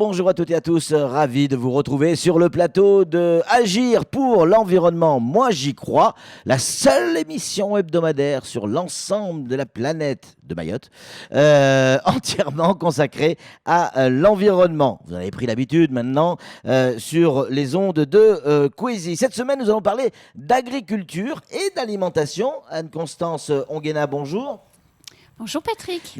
bonjour à toutes et à tous, ravi de vous retrouver sur le plateau de Agir pour l'environnement. Moi j'y crois, la seule émission hebdomadaire sur l'ensemble de la planète de Mayotte, entièrement consacrée à l'environnement. Vous en avez pris l'habitude maintenant sur les ondes de Kwezi. Cette semaine nous allons parler d'agriculture et d'alimentation. Anne-Constance Onguena, bonjour. Bonjour Patrick.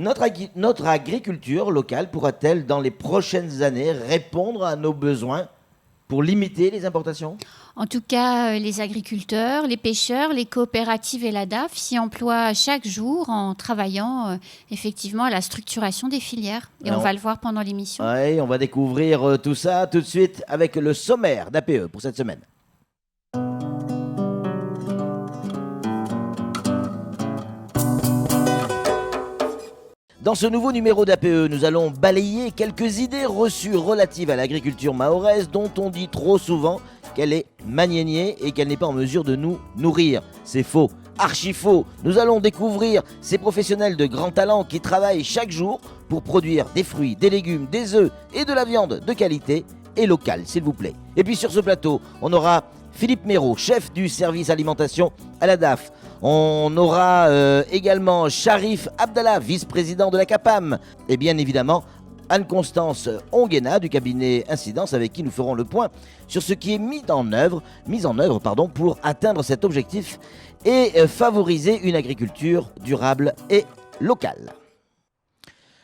Notre agriculture locale pourra-t-elle dans les prochaines années répondre à nos besoins pour limiter les importations ? En tout cas, les agriculteurs, les pêcheurs, les coopératives et l'ADAF s'y emploient chaque jour en travaillant effectivement à la structuration des filières. Et on va le voir pendant l'émission. Oui, on va découvrir tout ça tout de suite avec le sommaire d'APE pour cette semaine. Dans ce nouveau numéro d'APE, nous allons balayer quelques idées reçues relatives à l'agriculture mahoraise dont on dit trop souvent qu'elle est maniéniée et qu'elle n'est pas en mesure de nous nourrir. C'est faux, archi faux. Nous allons découvrir ces professionnels de grand talent qui travaillent chaque jour pour produire des fruits, des légumes, des œufs et de la viande de qualité et locale, s'il vous plaît. Et puis sur ce plateau, on aura Philippe Méraud, chef du service alimentation à la DAF. On aura également Sharif Abdallah, vice-président de la CAPAM. Et bien évidemment, Anne-Constance Onguena du cabinet Incidence, avec qui nous ferons le point sur ce qui est mis en œuvre pour atteindre cet objectif et favoriser une agriculture durable et locale.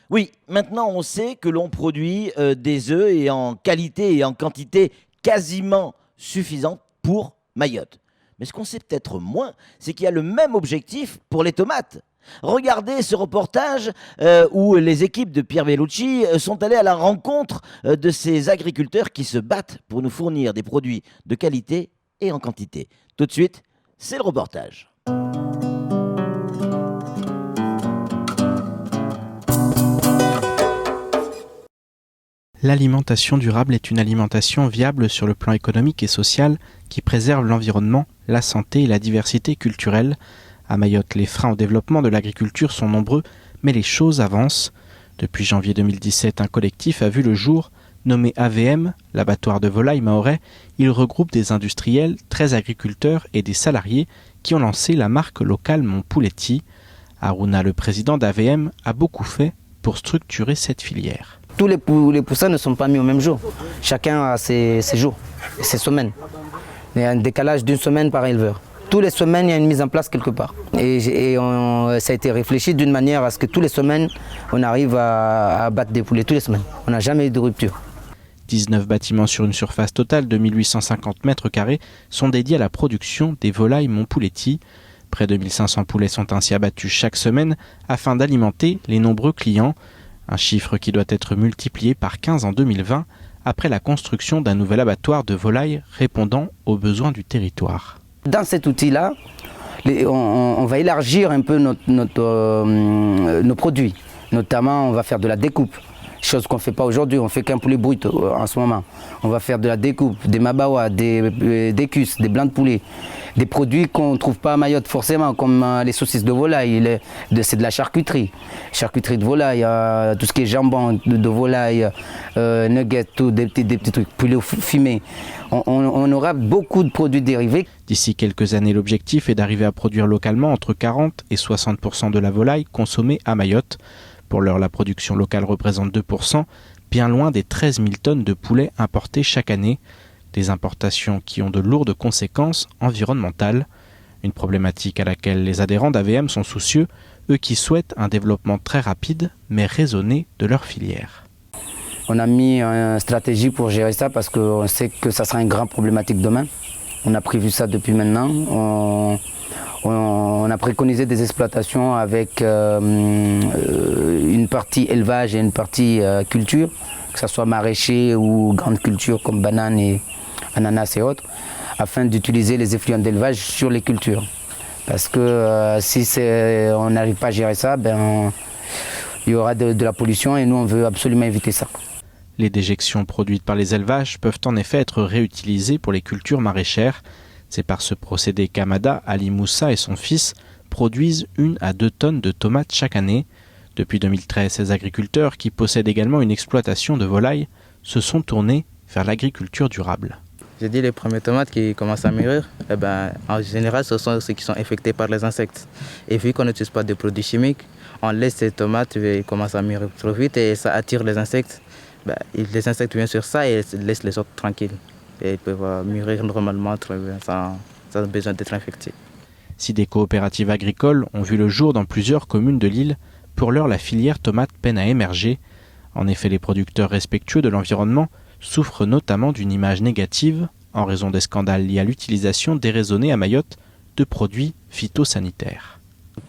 Oui, maintenant on sait que l'on produit des œufs et en qualité et en quantité quasiment suffisante pour Mayotte. Mais ce qu'on sait peut-être moins, c'est qu'il y a le même objectif pour les tomates. Regardez ce reportage où les équipes de Pierre Bellucci sont allées à la rencontre de ces agriculteurs qui se battent pour nous fournir des produits de qualité et en quantité. Tout de suite, c'est le reportage. L'alimentation durable est une alimentation viable sur le plan économique et social qui préserve l'environnement, la santé et la diversité culturelle. À Mayotte, les freins au développement de l'agriculture sont nombreux, mais les choses avancent. Depuis janvier 2017, un collectif a vu le jour, nommé AVM, l'abattoir de volailles mahorais. Il regroupe des industriels, 13 agriculteurs et des salariés qui ont lancé la marque locale Mon Pouletti. Harouna, le président d'AVM, a beaucoup fait pour structurer cette filière. Tous les poussins ne sont pas mis au même jour. Chacun a ses jours, ses semaines. Il y a un décalage d'une semaine par éleveur. Toutes les semaines, il y a une mise en place quelque part. Et ça a été réfléchi d'une manière à ce que toutes les semaines, on arrive à abattre des poulets. Toutes les semaines. On n'a jamais eu de rupture. 19 bâtiments sur une surface totale de 1850 mètres carrés sont dédiés à la production des volailles Mon Pouletti. Près de 1500 poulets sont ainsi abattus chaque semaine afin d'alimenter les nombreux clients. Un chiffre qui doit être multiplié par 15 en 2020 après la construction d'un nouvel abattoir de volailles répondant aux besoins du territoire. Dans cet outil-là, on va élargir un peu nos produits. Notamment, on va faire de la découpe, chose qu'on ne fait pas aujourd'hui. On ne fait qu'un poulet brut en ce moment. On va faire de la découpe, des mabawa, des cus, des blancs de poulet. Des produits qu'on ne trouve pas à Mayotte forcément, comme les saucisses de volaille, c'est de la charcuterie. Charcuterie de volaille, tout ce qui est jambon de volaille, nuggets, tout, des petits trucs, poulet fumé. On aura beaucoup de produits dérivés. D'ici quelques années, l'objectif est d'arriver à produire localement entre 40 et 60% de la volaille consommée à Mayotte. Pour l'heure, la production locale représente 2%, bien loin des 13 000 tonnes de poulets importés chaque année. Des importations qui ont de lourdes conséquences environnementales. Une problématique à laquelle les adhérents d'AVM sont soucieux, eux qui souhaitent un développement très rapide mais raisonné de leur filière. On a mis une stratégie pour gérer ça parce qu'on sait que ça sera une grande problématique demain. On a prévu ça depuis maintenant. On a préconisé des exploitations avec une partie élevage et une partie culture, que ce soit maraîcher ou grande culture comme bananes et ananas et autres, afin d'utiliser les effluents d'élevage sur les cultures. Parce que si on n'arrive pas à gérer ça, il y aura de la pollution et nous on veut absolument éviter ça. Les déjections produites par les élevages peuvent en effet être réutilisées pour les cultures maraîchères. C'est par ce procédé qu'Amada, Ali Moussa et son fils produisent 1 à 2 tonnes de tomates chaque année. Depuis 2013, ces agriculteurs, qui possèdent également une exploitation de volailles, se sont tournés vers l'agriculture durable. J'ai dit les premières tomates qui commencent à mûrir, en général, ce sont ceux qui sont infectés par les insectes. Et vu qu'on n'utilise pas de produits chimiques, on laisse ces tomates et commencent à mûrir trop vite et ça attire les insectes. Les insectes viennent sur ça et laissent les autres tranquilles. Et ils peuvent mûrir normalement très bien, sans besoin d'être infectés. Si des coopératives agricoles ont vu le jour dans plusieurs communes de l'île, pour l'heure la filière tomate peine à émerger. En effet, les producteurs respectueux de l'environnement souffrent notamment d'une image négative en raison des scandales liés à l'utilisation déraisonnée à Mayotte de produits phytosanitaires.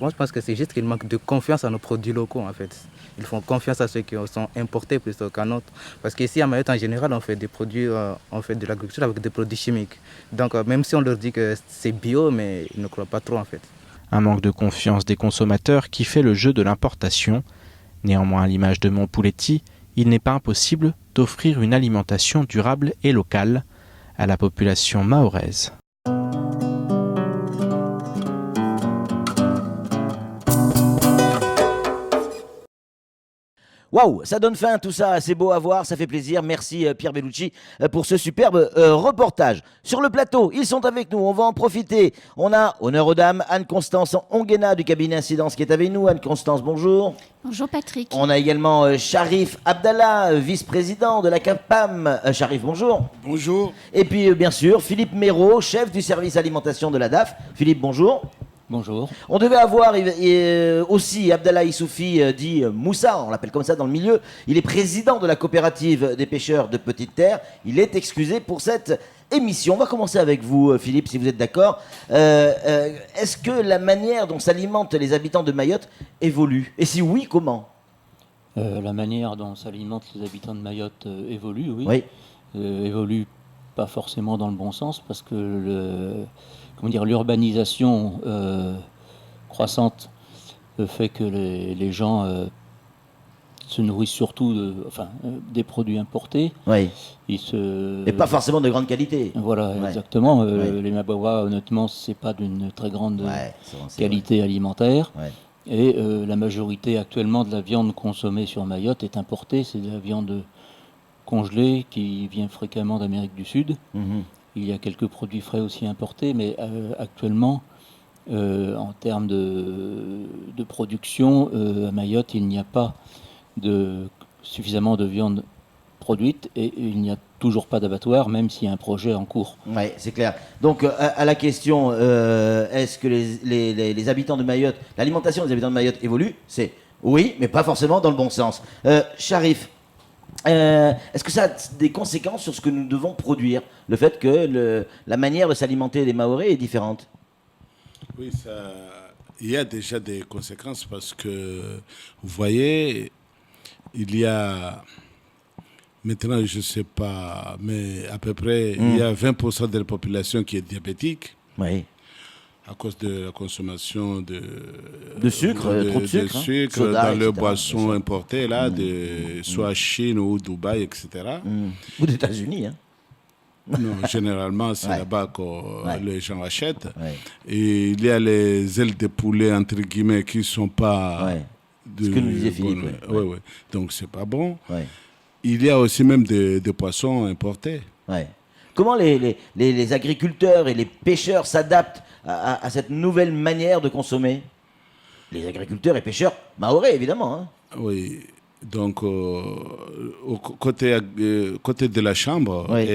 Moi, je pense que c'est juste qu'il manque de confiance à nos produits locaux, en fait. Ils font confiance à ceux qui sont importés plutôt qu'à d'autres. Parce qu'ici, à Mayotte, en général, on fait des produits, on fait de l'agriculture avec des produits chimiques. Donc, même si on leur dit que c'est bio, mais ils ne croient pas trop, en fait. Un manque de confiance des consommateurs qui fait le jeu de l'importation. Néanmoins, à l'image de Montpouletti, il n'est pas impossible d'offrir une alimentation durable et locale à la population mahoraise. Waouh, ça donne faim tout ça, c'est beau à voir, ça fait plaisir. Merci Pierre Bellucci pour ce superbe reportage. Sur le plateau, ils sont avec nous, on va en profiter. On a, honneur aux dames, Anne-Constance Onguena du cabinet Incidence qui est avec nous. Anne-Constance, bonjour. Bonjour Patrick. On a également Sharif Abdallah, vice-président de la CAPAM. Sharif, bonjour. Bonjour. Et puis bien sûr, Philippe Méraud, chef du service alimentation de la DAF. Philippe, bonjour. Bonjour. On devait avoir aussi Abdallah Issoufi, dit Moussa, on l'appelle comme ça dans le milieu. Il est président de la coopérative des pêcheurs de Petite Terre. Il est excusé pour cette émission. On va commencer avec vous, Philippe, si vous êtes d'accord. Est-ce que la manière dont s'alimentent les habitants de Mayotte évolue? Et si oui, comment? La manière dont s'alimentent les habitants de Mayotte évolue, oui. Oui. Évolue pas forcément dans le bon sens parce que l'urbanisation croissante fait que les gens se nourrissent surtout des produits importés. Oui. Et pas forcément de grande qualité. Voilà, Ouais. exactement. Ouais. Les mabawa, honnêtement, c'est pas d'une très grande C'est qualité alimentaire. vrai. Ouais. Et la majorité actuellement de la viande consommée sur Mayotte est importée. C'est de la viande congelée qui vient fréquemment d'Amérique du Sud. Mhm. Il y a quelques produits frais aussi importés, mais actuellement, en termes de production, à Mayotte, il n'y a pas suffisamment de viande produite et il n'y a toujours pas d'abattoir, même s'il y a un projet en cours. Oui, c'est clair. Donc, à la question, est-ce que les habitants de Mayotte, l'alimentation des habitants de Mayotte évolue? C'est oui, mais pas forcément dans le bon sens. Sharif, est-ce que ça a des conséquences sur ce que nous devons produire? Le fait que la manière de s'alimenter des Mahorais est différente? Oui, il y a déjà des conséquences parce que, vous voyez, il y a, maintenant je ne sais pas, mais à peu près, il y a 20% de la population qui est diabétique. Oui. À cause de la consommation de sucre, trop de sucre, hein. sucre Soda, dans les etc., boissons importées, là, soit Chine ou Dubaï, etc. Ou des États-Unis, hein. Non, généralement, c'est Ouais. là-bas que Ouais. les gens achètent. Ouais. Et il y a les ailes de poulet, entre guillemets, qui ne sont pas... Ouais. Ce que nous disait Philippe, bonnes. ouais. Ouais, ouais. Donc, c'est pas bon. Ouais. Il y a aussi même des poissons importés. Ouais. Comment les agriculteurs et les pêcheurs s'adaptent à cette nouvelle manière de consommer? Les agriculteurs et pêcheurs mahorais, évidemment. Hein. Oui. Donc, côté de la Chambre, Oui.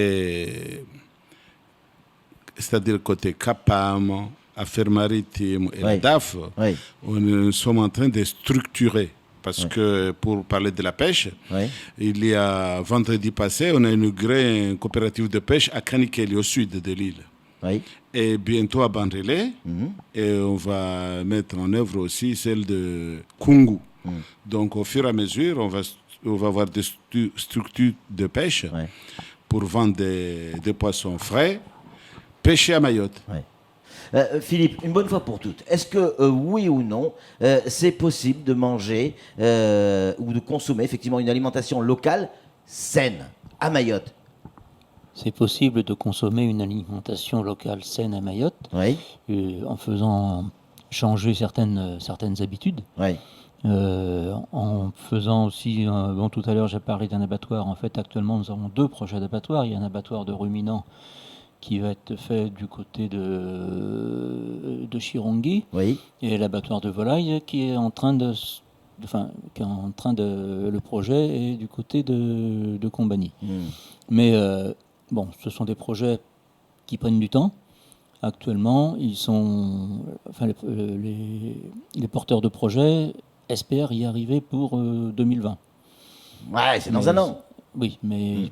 c'est-à-dire côté CAPAM, Affaires maritimes et la Oui. DAF, Oui. nous sommes en train de structurer. Parce que pour parler de la pêche, Oui. il y a vendredi passé, on a inauguré une coopérative de pêche à Kanikeli, au sud de l'île. Oui. Et bientôt à Bandrélé, et on va mettre en œuvre aussi celle de Kungu. Donc au fur et à mesure, on va avoir des structures de pêche Ouais. pour vendre des poissons frais, pêchés à Mayotte. Ouais. Philippe, une bonne fois pour toutes, est-ce que oui ou non, c'est possible de manger ou de consommer effectivement une alimentation locale saine à Mayotte? C'est possible de consommer une alimentation locale saine à Mayotte Oui. en faisant changer certaines habitudes. Oui. En faisant aussi, tout à l'heure j'ai parlé d'un abattoir. En fait, actuellement, nous avons 2 projets d'abattoir. Il y a un abattoir de ruminants qui va être fait du côté de Chirongi, Oui. et l'abattoir de volaille qui est en train de, le projet est du côté de Combani. Mais ce sont des projets qui prennent du temps. Actuellement, ils sont, les porteurs de projets espèrent y arriver pour 2020. Ouais, c'est dans un an. Oui, mais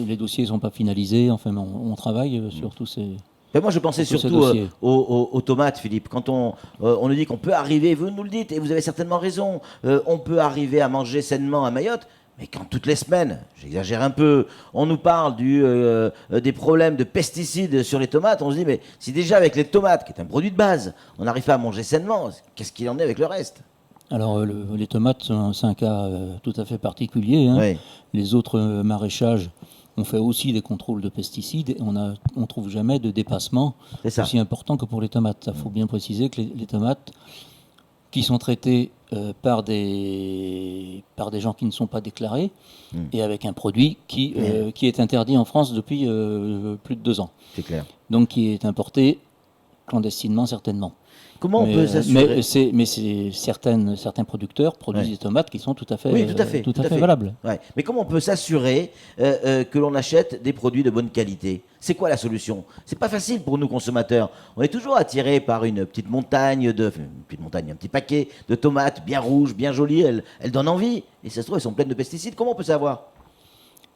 les dossiers ne sont pas finalisés. Enfin, on travaille sur tous ces... Mais moi, je pensais surtout aux tomates, Philippe. Quand on nous dit qu'on peut arriver, vous nous le dites, et vous avez certainement raison, on peut arriver à manger sainement à Mayotte, mais quand toutes les semaines, j'exagère un peu, on nous parle des problèmes de pesticides sur les tomates, on se dit, mais si déjà avec les tomates, qui est un produit de base, on n'arrive pas à manger sainement, qu'est-ce qu'il en est avec le reste ? Alors, les tomates, c'est un cas tout à fait particulier. Hein. Oui. Les autres maraîchages, on fait aussi des contrôles de pesticides et on ne trouve jamais de dépassement aussi important que pour les tomates. Il faut bien préciser que les tomates qui sont traitées par des gens qui ne sont pas déclarés et avec un produit qui est interdit en France depuis plus de 2 ans. C'est clair. Donc qui est importé clandestinement certainement. Comment on peut s'assurer ? Mais certains producteurs produisent des tomates qui sont tout à fait valables. Ouais. Mais comment on peut s'assurer que l'on achète des produits de bonne qualité ? C'est quoi la solution ? C'est pas facile pour nous consommateurs. On est toujours attirés par une petite montagne, un petit paquet de tomates bien rouges, bien jolies. Elles donnent envie. Et ça se trouve, elles sont pleines de pesticides. Comment on peut savoir ?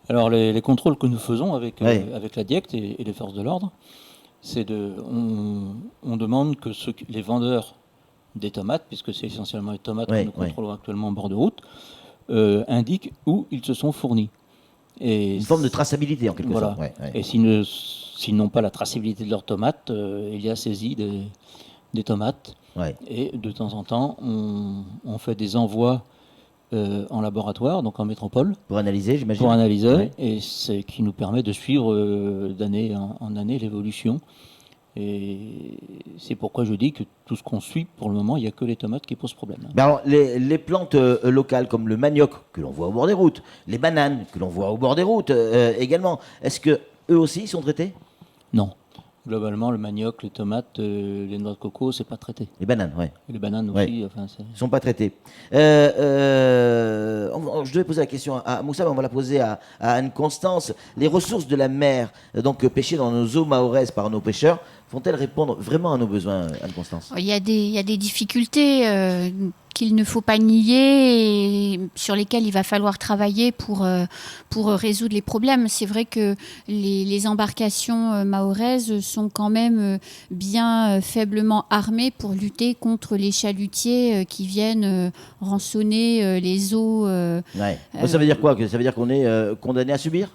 Alors les contrôles que nous faisons avec la DIECT et les forces de l'ordre, on demande que les vendeurs des tomates, puisque c'est essentiellement les tomates que nous contrôlons actuellement en bord de route, indiquent où ils se sont fournis. Et une forme de traçabilité en quelque sorte. Et s'ils n'ont pas la traçabilité de leurs tomates, il y a saisie des tomates. Et de temps en temps, on fait des envois en laboratoire, donc en métropole. Pour analyser, j'imagine. Pour analyser, et c'est qui nous permet de suivre d'année en année l'évolution. Et c'est pourquoi je dis que tout ce qu'on suit, pour le moment, il n'y a que les tomates qui posent problème. Mais alors, les plantes locales comme le manioc, que l'on voit au bord des routes, les bananes, que l'on voit au bord des routes également, est-ce que eux aussi sont traités ? Non. Globalement, le manioc, les tomates, les noix de coco, c'est pas traité. Les bananes, oui. Et les bananes aussi, Ils ne sont pas traités. Je devais poser la question à Moussa, mais on va la poser à Anne-Constance. Les ressources de la mer, donc pêchées dans nos eaux mahoraises par nos pêcheurs, vont-elles répondre vraiment à nos besoins, Anne-Constance ? Il y a des difficultés qu'il ne faut pas nier et sur lesquelles il va falloir travailler pour résoudre les problèmes. C'est vrai que les embarcations mahoraises sont quand même bien faiblement armées pour lutter contre les chalutiers qui viennent rançonner les eaux. Ça veut dire quoi ? Ça veut dire qu'on est condamné à subir ?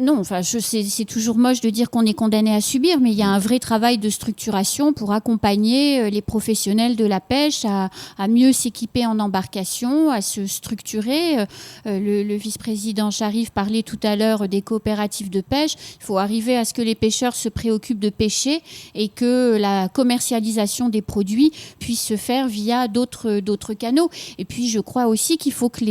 Non, c'est toujours moche de dire qu'on est condamné à subir, mais il y a un vrai travail de structuration pour accompagner les professionnels de la pêche à mieux s'équiper en embarcation, à se structurer. Le vice-président Charif parlait tout à l'heure des coopératives de pêche. Il faut arriver à ce que les pêcheurs se préoccupent de pêcher et que la commercialisation des produits puisse se faire via d'autres canaux. Et puis, je crois aussi qu'il faut que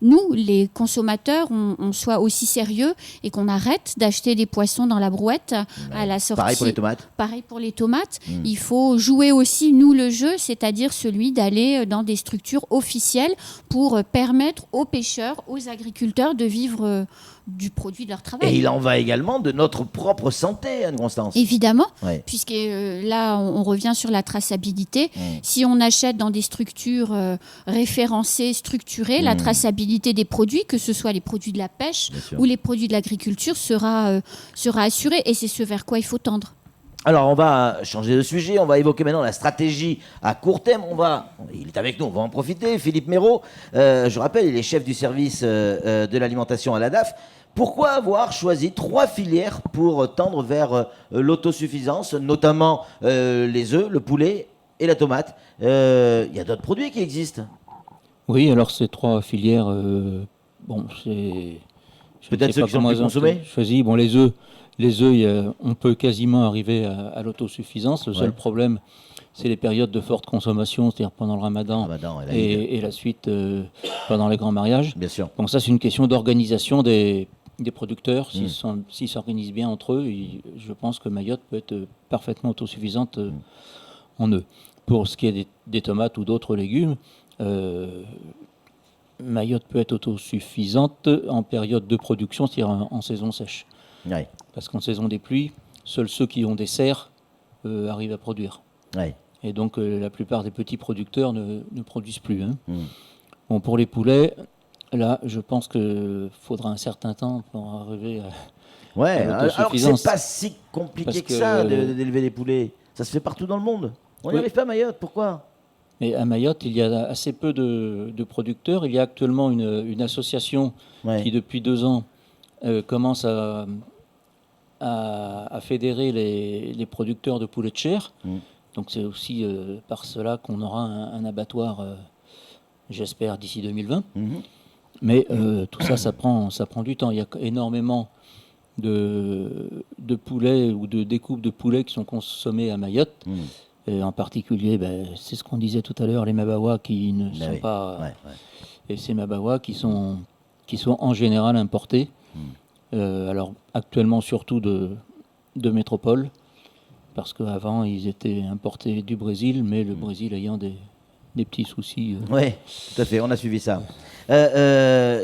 nous, les consommateurs, on soit aussi sérieux et qu'on arrête d'acheter des poissons dans la brouette à la sortie. Pareil pour les tomates. Pareil pour les tomates. Il faut jouer aussi, nous, le jeu, c'est-à-dire celui d'aller dans des structures officielles pour permettre aux pêcheurs, aux agriculteurs de vivre du produit de leur travail. Et il en va également de notre propre santé, Anne-Constance. Évidemment, puisque là, on revient sur la traçabilité. Si on achète dans des structures référencées, structurées, la traçabilité des produits, que ce soit les produits de la pêche ou les produits de l'agriculture, sera assurée. Et c'est ce vers quoi il faut tendre. Alors, on va changer de sujet, on va évoquer maintenant la stratégie à court terme. Il est avec nous, on va en profiter. Philippe Méraud, je rappelle, il est chef du service de l'alimentation à la DAF. Pourquoi avoir choisi 3 filières pour tendre vers l'autosuffisance, notamment les œufs, le poulet et la tomate ? Il y a d'autres produits qui existent. Oui, alors ces 3 filières, c'est... Peut-être ceux qui sont plus consommés. Choisis. Les œufs, on peut quasiment arriver à l'autosuffisance. Le seul problème, c'est les périodes de forte consommation, c'est-à-dire pendant le ramadan, et la suite pendant les grands mariages. Bien sûr. Donc ça, c'est une question d'organisation des producteurs. S'ils s'organisent bien entre eux, je pense que Mayotte peut être parfaitement autosuffisante en œufs. Pour ce qui est des tomates ou d'autres légumes, Mayotte peut être autosuffisante en période de production, c'est-à-dire en saison sèche. Ouais. Parce qu'en saison des pluies, seuls ceux qui ont des serres arrivent à produire. Ouais. Et donc la plupart des petits producteurs ne produisent plus. Hein. Bon, pour les poulets, là, je pense qu'il faudra un certain temps pour arriver à alors que c'est pas si compliqué que ça d'élever des poulets. Ça se fait partout dans le monde. On n'y arrive pas à Mayotte, pourquoi ? Mais à Mayotte, il y a assez peu de producteurs. Il y a actuellement une association qui, depuis 2 ans, commence à fédérer les producteurs de poulets de chair. Donc c'est aussi par cela qu'on aura un abattoir, j'espère, d'ici 2020. Mais tout ça, ça prend du temps. Il y a énormément de poulets ou de découpes de poulets qui sont consommés à Mayotte. Et en particulier, c'est ce qu'on disait tout à l'heure, les mabawa qui ne sont pas... Et ces mabawa qui sont en général importés. Alors actuellement surtout de métropole, parce qu'avant ils étaient importés du Brésil, mais le Brésil ayant des petits soucis. Oui, tout à fait, on a suivi ça.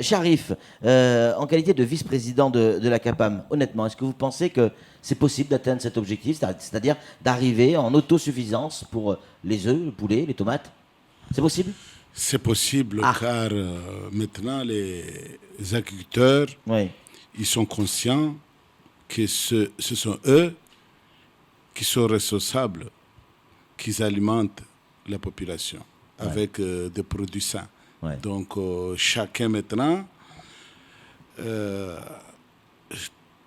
Sharif, en qualité de vice-président de la CAPAM, honnêtement, est-ce que vous pensez que c'est possible d'atteindre cet objectif, c'est-à-dire d'arriver en autosuffisance pour les œufs, le poulet, les tomates ? C'est possible ? C'est possible, car maintenant les agriculteurs, ils sont conscients que ce sont eux qui sont responsables, qui alimentent la population avec des produits sains. Donc chacun maintenant,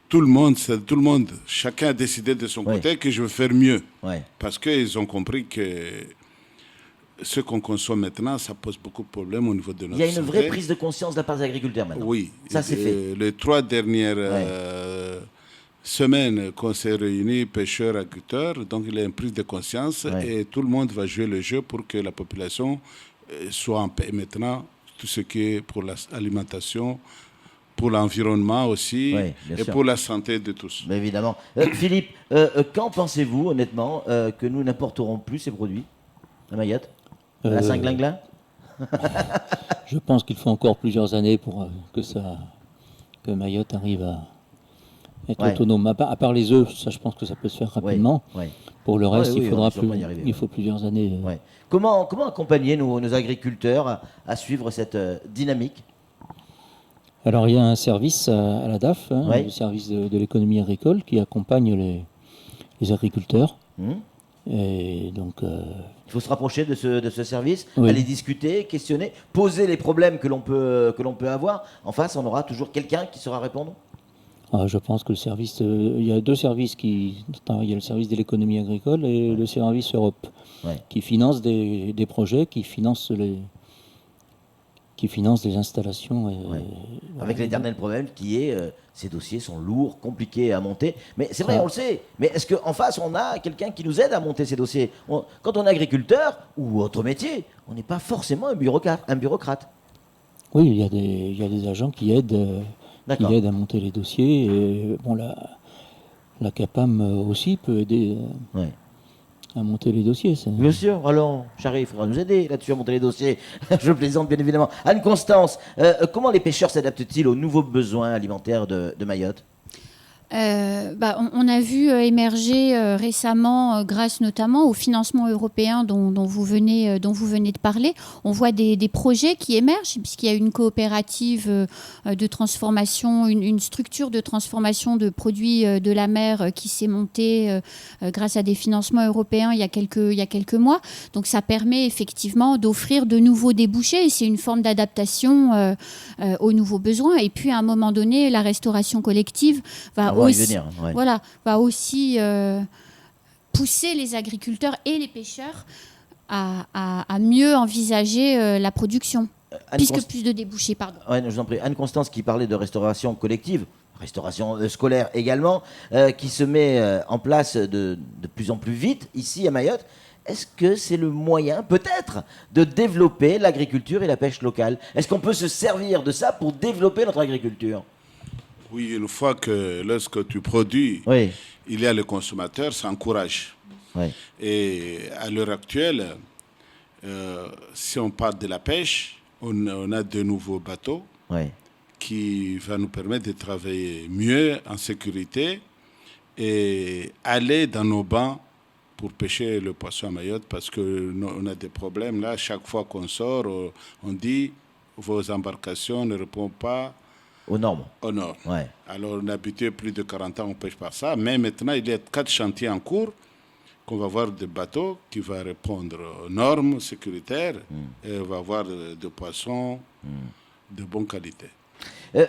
tout le monde, chacun a décidé de son côté que je veux faire mieux. Parce qu'ils ont compris que ce qu'on consomme maintenant, ça pose beaucoup de problèmes au niveau de notre santé. Il y a une vraie prise de conscience de la part des agriculteurs maintenant. Oui. Ça, c'est fait. Les 3 dernières semaines qu'on s'est réunis, pêcheurs, agriculteurs, donc il y a une prise de conscience et tout le monde va jouer le jeu pour que la population soit en paix. Maintenant, tout ce qui est pour l'alimentation, pour l'environnement aussi, et pour la santé de tous. Mais évidemment. Philippe, quand pensez-vous, honnêtement, que nous n'importerons plus ces produits à Mayotte ? À Saint-Glinglin ? Je pense qu'il faut encore plusieurs années pour que Mayotte arrive à être autonome. À part les œufs, ça, je pense que ça peut se faire rapidement. Pour le reste, il faut plusieurs années. Comment accompagner nos agriculteurs à suivre cette dynamique ? Alors, il y a un service à la DAF, le service de l'économie agricole, qui accompagne les agriculteurs. Et donc, il faut se rapprocher de ce service, aller discuter, questionner, poser les problèmes que l'on peut avoir. En face, on aura toujours quelqu'un qui saura répondre. Je pense que le service, il y a 2 services il y a le service de l'économie agricole et le service Europe, qui finance des projets, qui finance les installations. Avec l'éternel problème qui est, ces dossiers sont lourds, compliqués à monter. Mais c'est vrai, on le sait. Mais est-ce qu'en face, on a quelqu'un qui nous aide à monter ces dossiers ? Quand on est agriculteur ou autre métier, on n'est pas forcément un bureaucrate. Oui, il y a des agents qui aident à monter les dossiers. Et, bon, la CAPAM aussi peut aider à monter les dossiers. Bien sûr, alors, Sharif, il faudra nous aider là-dessus à monter les dossiers. Je plaisante, bien évidemment. Anne-Constance, comment les pêcheurs s'adaptent-ils aux nouveaux besoins alimentaires de Mayotte ? On a vu émerger récemment, grâce notamment au financement européen dont vous venez de parler, on voit des projets qui émergent, puisqu'il y a une coopérative de transformation, une structure de transformation de produits de la mer qui s'est montée grâce à des financements européens il y a quelques mois. Donc ça permet effectivement d'offrir de nouveaux débouchés, et c'est une forme d'adaptation aux nouveaux besoins. Et puis à un moment donné, la restauration collective va aussi pousser les agriculteurs et les pêcheurs à mieux envisager la production, puisque plus de débouchés. Pardon. Je vous en prie. Anne-Constance qui parlait de restauration collective, restauration scolaire également, qui se met en place de plus en plus vite ici à Mayotte. est-ce que c'est le moyen, peut-être, de développer l'agriculture et la pêche locale? Est-ce qu'on peut se servir de ça pour développer notre agriculture? Oui, une fois que lorsque tu produis, Oui, il y a le consommateur, ça encourage. oui, Et à l'heure actuelle, si on parle de la pêche, on a de nouveaux bateaux oui. qui vont nous permettre de travailler mieux en sécurité et aller dans nos bancs pour pêcher le poisson à Mayotte parce qu'on a des problèmes là. Chaque fois qu'on sort, on dit vos embarcations ne répondent pas Aux normes. aux normes. Ouais. Alors on a habitué plus de 40 ans, on pêche par ça. Mais maintenant, il y a 4 chantiers en cours qu'on va voir des bateaux qui vont répondre aux normes sécuritaires et on va avoir des poissons de bonne qualité.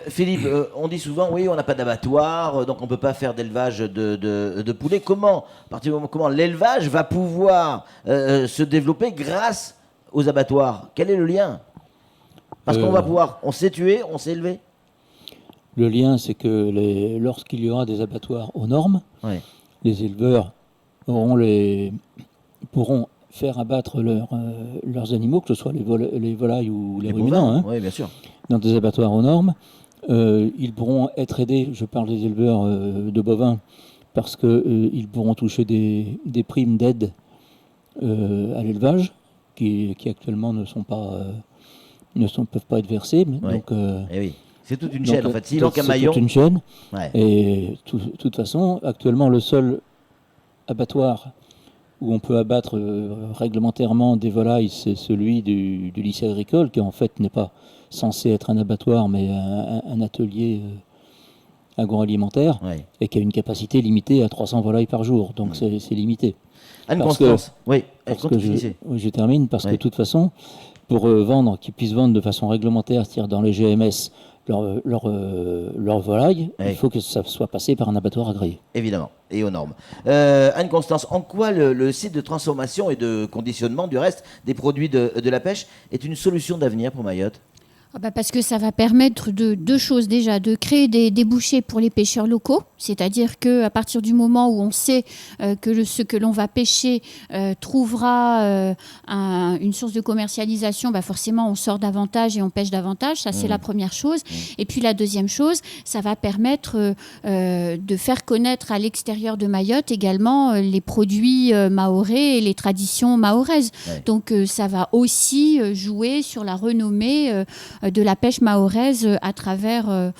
Philippe, on dit souvent, oui, on n'a pas d'abattoir, donc on ne peut pas faire d'élevage de poulets. Comment, à partir du moment comment l'élevage va pouvoir se développer grâce aux abattoirs? Quel est le lien? Parce qu'on va pouvoir, on sait tuer, on sait élever. Le lien, c'est que lorsqu'il y aura des abattoirs aux normes, Ouais. les éleveurs pourront faire abattre leurs animaux, que ce soit les volailles ou les ruminants, hein, Oui, bien sûr. dans des abattoirs aux normes. Ils pourront être aidés, je parle des éleveurs de bovins, parce qu'ils pourront toucher des primes d'aide à l'élevage, qui actuellement ne peuvent pas être versées. Ouais. Donc, Eh oui. C'est toute une donc, chaîne, en fait. S'il manque un c'est maillon. toute une chaîne. Ouais. Et de toute façon, actuellement, le seul abattoir où on peut abattre réglementairement des volailles, c'est celui du lycée agricole, qui en fait n'est pas censé être un abattoir, mais un atelier agroalimentaire, Ouais. et qui a une capacité limitée à 300 volailles par jour. Donc c'est limité. Anne-Constance, oui, Parce continue, que finissez. je termine, parce Ouais. que de toute façon, pour qu'ils puissent vendre de façon réglementaire, c'est-à-dire dans les GMS, leur volaille, Ouais. il faut que ça soit passé par un abattoir agréé. Évidemment, et aux normes. Anne-Constance, en quoi le site de transformation et de conditionnement du reste des produits de la pêche est une solution d'avenir pour Mayotte? Parce que ça va permettre de deux choses déjà, de créer des débouchés pour les pêcheurs locaux, c'est-à-dire qu'à partir du moment où on sait que ce que l'on va pêcher trouvera une source de commercialisation, forcément on sort davantage et on pêche davantage, ça c'est la première chose. Et puis la deuxième chose, ça va permettre de faire connaître à l'extérieur de Mayotte également les produits mahorais et les traditions mahoraises. Ouais. Donc ça va aussi jouer sur la renommée de la pêche mahoraise à travers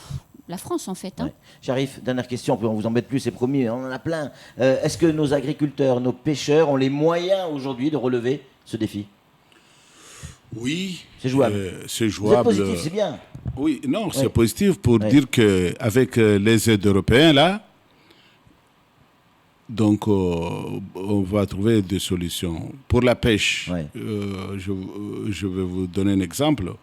la France, en fait. Hein. Ouais. J'arrive, dernière question, on vous embête plus, c'est promis, on en a plein. Est-ce que nos agriculteurs, nos pêcheurs ont les moyens aujourd'hui de relever ce défi? Oui. C'est jouable. C'est Vous êtes jouable. positif, c'est bien. Oui, non, Ouais. c'est positif pour Ouais. dire qu'avec les aides européennes, là, donc on va trouver des solutions. Pour la pêche, Ouais. je vais vous donner un exemple.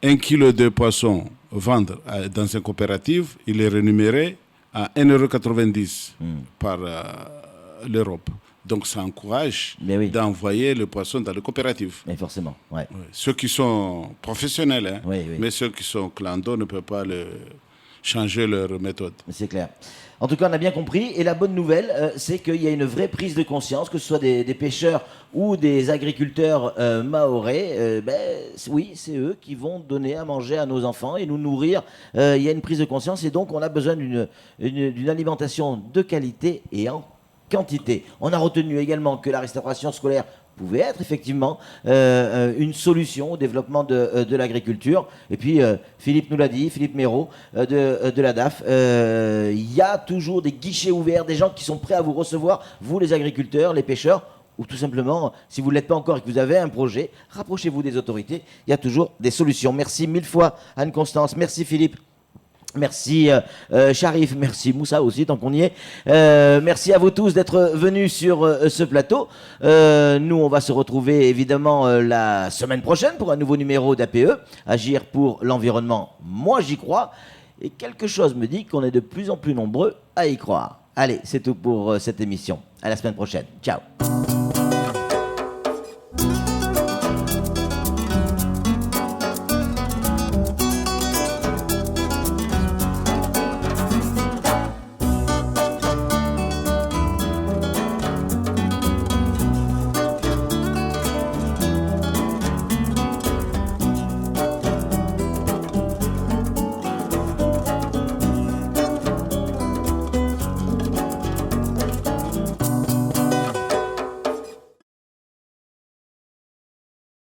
1 kilo de poisson vendre dans une coopérative, il est rémunéré à 1,90 € par l'Europe. Donc ça encourage Mais oui. d'envoyer le poisson dans les coopératives. Mais forcément, ouais. Ouais. Ceux qui sont professionnels, hein, Oui, oui. mais ceux qui sont clandos ne peuvent pas changer leur méthode. C'est clair. En tout cas, on a bien compris. Et la bonne nouvelle, c'est qu'il y a une vraie prise de conscience, que ce soit des pêcheurs ou des agriculteurs mahorais. Oui, c'est eux qui vont donner à manger à nos enfants et nous nourrir. Il y a une prise de conscience et donc on a besoin d'une alimentation de qualité et en quantité. On a retenu également que la restauration scolaire pouvait être effectivement une solution au développement de l'agriculture. Et puis, Philippe nous l'a dit, Philippe Méraud de la DAF, il y a toujours des guichets ouverts, des gens qui sont prêts à vous recevoir, vous les agriculteurs, les pêcheurs, ou tout simplement, si vous ne l'êtes pas encore et que vous avez un projet, rapprochez-vous des autorités, il y a toujours des solutions. Merci mille fois Anne-Constance, merci Philippe. Merci Sharif, merci Moussa aussi tant qu'on y est. Merci à vous tous d'être venus sur ce plateau. Nous on va se retrouver évidemment la semaine prochaine pour un nouveau numéro d'APE, Agir pour l'environnement, moi j'y crois. Et quelque chose me dit qu'on est de plus en plus nombreux à y croire. Allez, c'est tout pour cette émission. À la semaine prochaine. Ciao.